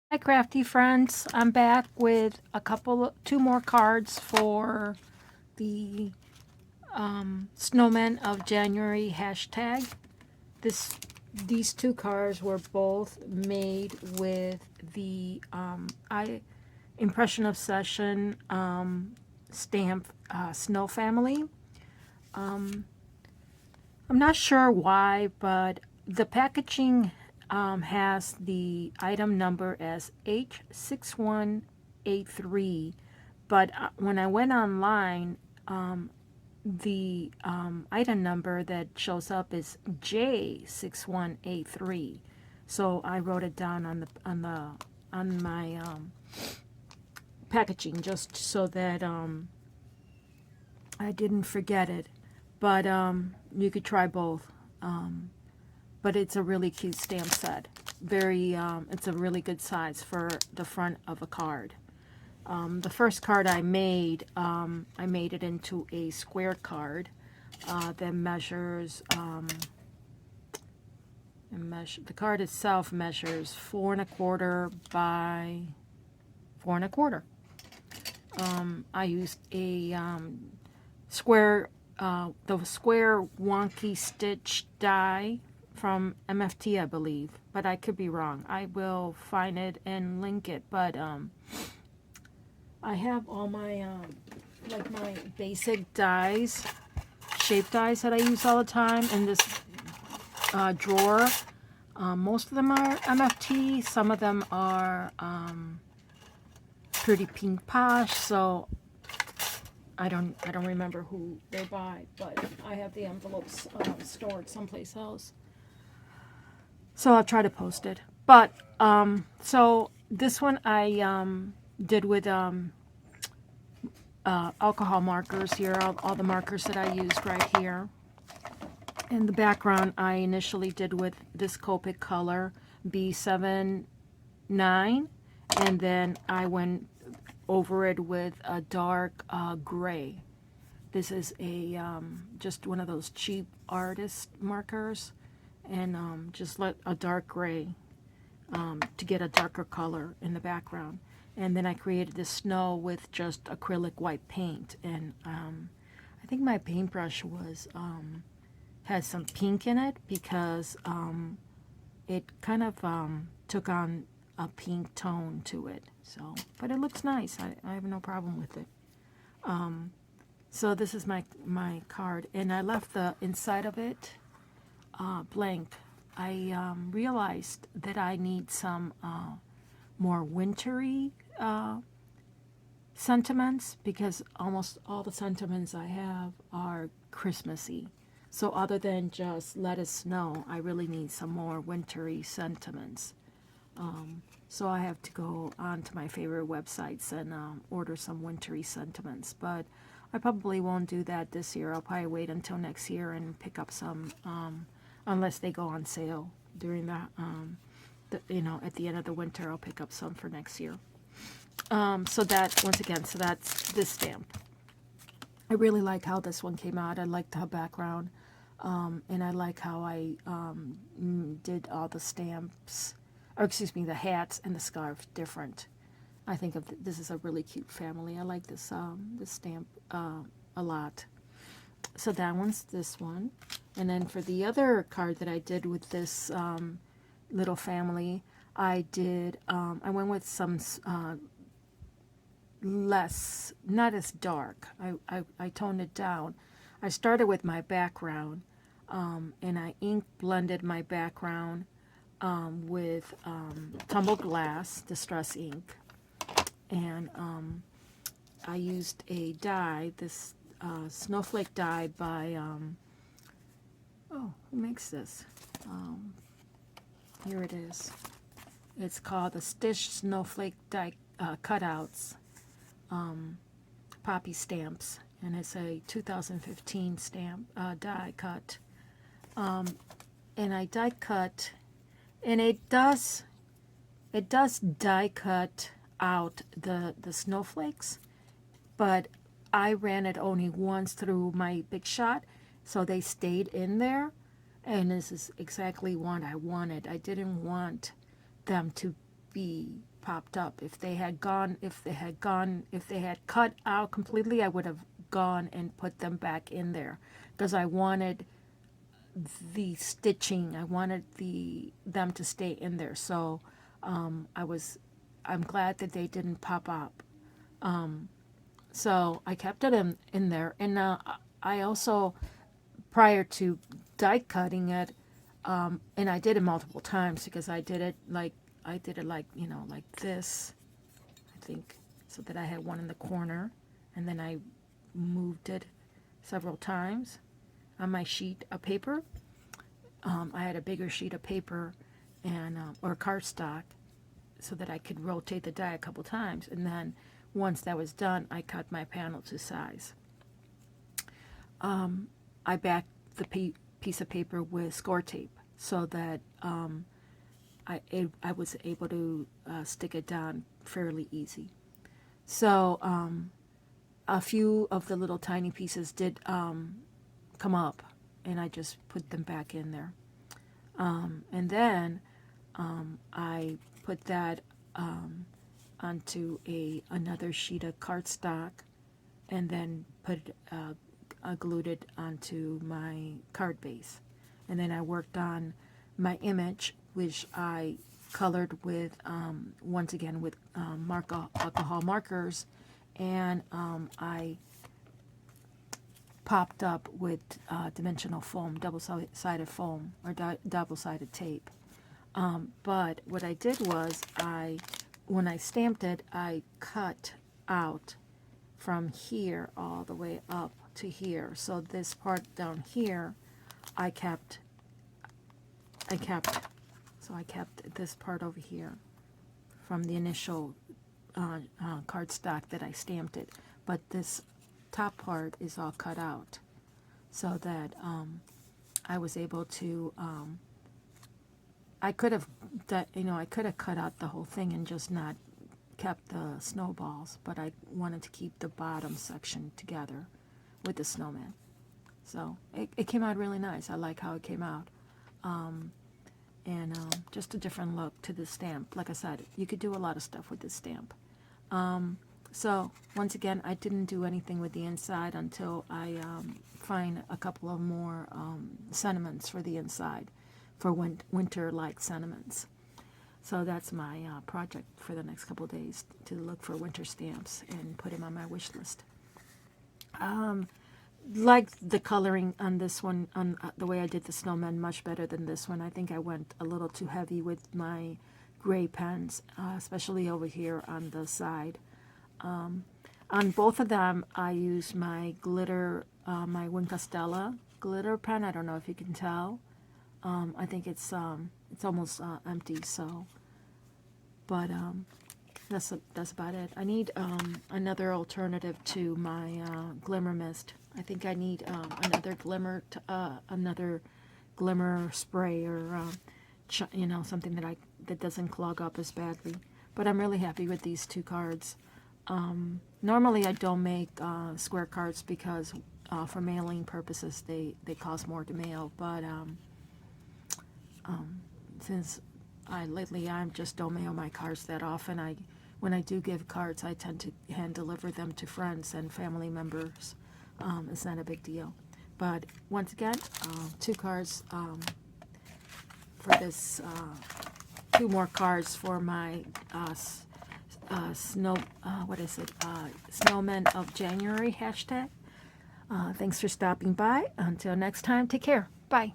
Hi crafty friends, I'm back with two more cards for the Snowmen of January hashtag. These two cards were both made with the Impression Obsession stamp Snow Family. I'm not sure why, but the packaging has the item number as H6183, but when I went online, the item number that shows up is J6183. So I wrote it down on my packaging just so that I didn't forget it. But you could try both. But it's a really cute stamp set. It's a really good size for the front of a card. The first card I made it into a square card that measures. The card itself measures 4¼ by 4¼ I used a square, the square wonky stitch die from MFT, I believe, but I could be wrong. I will find it and link it. But I have all my like my basic dies, shape dies that I use all the time in this drawer. Most of them are MFT. Some of them are Pretty Pink Posh. So I don't remember who they're by, but I have the envelopes stored someplace else. So I'll try to post it. But so this one I did with alcohol markers here, all the markers that I used right here. And the background I initially did with this Copic color B79, and then I went over it with a dark gray. This is a just one of those cheap artist markers, and just let a dark gray to get a darker color in the background. And then I created this snow with just acrylic white paint, and I think my paintbrush was has some pink in it because it kind of took on a pink tone to it. So, but it looks nice. I have no problem with it. So this is my card, and I left the inside of it blank. I realized that I need some more wintry sentiments, because almost all the sentiments I have are Christmassy. So other than just let it snow, I really need some more wintry sentiments. So I have to go on to my favorite websites and order some wintry sentiments. But I probably won't do that this year. I'll probably wait until next year and pick up some, unless they go on sale during at the end of the winter. I'll pick up some for next year. So that's this stamp. I really like how this one came out. I liked the background, and I like how I did all the stamps, or excuse me, the hats and the scarf different. I think this is a really cute family. I like this stamp a lot. So that one's this one, and then for the other card that I did with this little family, I went with some less, not as dark. I toned it down. I started with my background, and I ink blended my background with tumbled glass distress ink, and I used a die, this snowflake die by who makes this? Here it is. It's called the Stitch Snowflake Die Cutouts Poppy Stamps, and it's a 2015 stamp die cut. And I die cut, and it does die cut out the snowflakes, but I ran it only once through my Big Shot, so they stayed in there, and this is exactly what I wanted. I didn't want them to be popped up. If they had cut out completely, I would have gone and put them back in there, because I wanted the stitching. I wanted them to stay in there. So I'm glad that they didn't pop up. So I kept it in there. And I also, prior to die cutting it, and I did it multiple times, because I did it like like this, I think, so that I had one in the corner, and then I moved it several times on my sheet of paper. I had a bigger sheet of paper and or cardstock, so that I could rotate the die a couple times, and then once that was done, I cut my panel to size. I backed the piece of paper with score tape, so that I was able to stick it down fairly easy. So a few of the little tiny pieces did come up, and I just put them back in there. And then I put that onto another sheet of cardstock, and then glued it onto my card base. And then I worked on my image, which I colored with, once again, with alcohol markers, and I popped up with dimensional foam, double-sided foam, or double-sided tape. But what I did was, when I stamped it, I cut out from here all the way up to here. So this part down here, I kept this part over here from the initial cardstock that I stamped it. But this top part is all cut out, so that I was able to. I could have cut out the whole thing and just not kept the snowballs, but I wanted to keep the bottom section together with the snowman. So it came out really nice. I like how it came out. And just a different look to the stamp. Like I said, you could do a lot of stuff with this stamp. So once again, I didn't do anything with the inside until I find a couple of more sentiments for the inside, for winter-like sentiments. So that's my project for the next couple of days, to look for winter stamps and put them on my wish list. Like the coloring on this one, on the way I did the snowman, much better than this one. I think I went a little too heavy with my gray pens, especially over here on the side. On both of them, I used my glitter, my Win Castella glitter pen. I don't know if you can tell. I think it's almost empty. So, but that's about it. I need another alternative to my glimmer mist. I think I need another glimmer spray, or something that doesn't clog up as badly. But I'm really happy with these two cards. Normally I don't make square cards, because for mailing purposes they cost more to mail. But since lately I just don't mail my cards that often, when I do give cards, I tend to hand deliver them to friends and family members. It's not a big deal. But once again, two cards for this, two more cards for my Snowmen of January hashtag. Thanks for stopping by. Until next time, take care. Bye.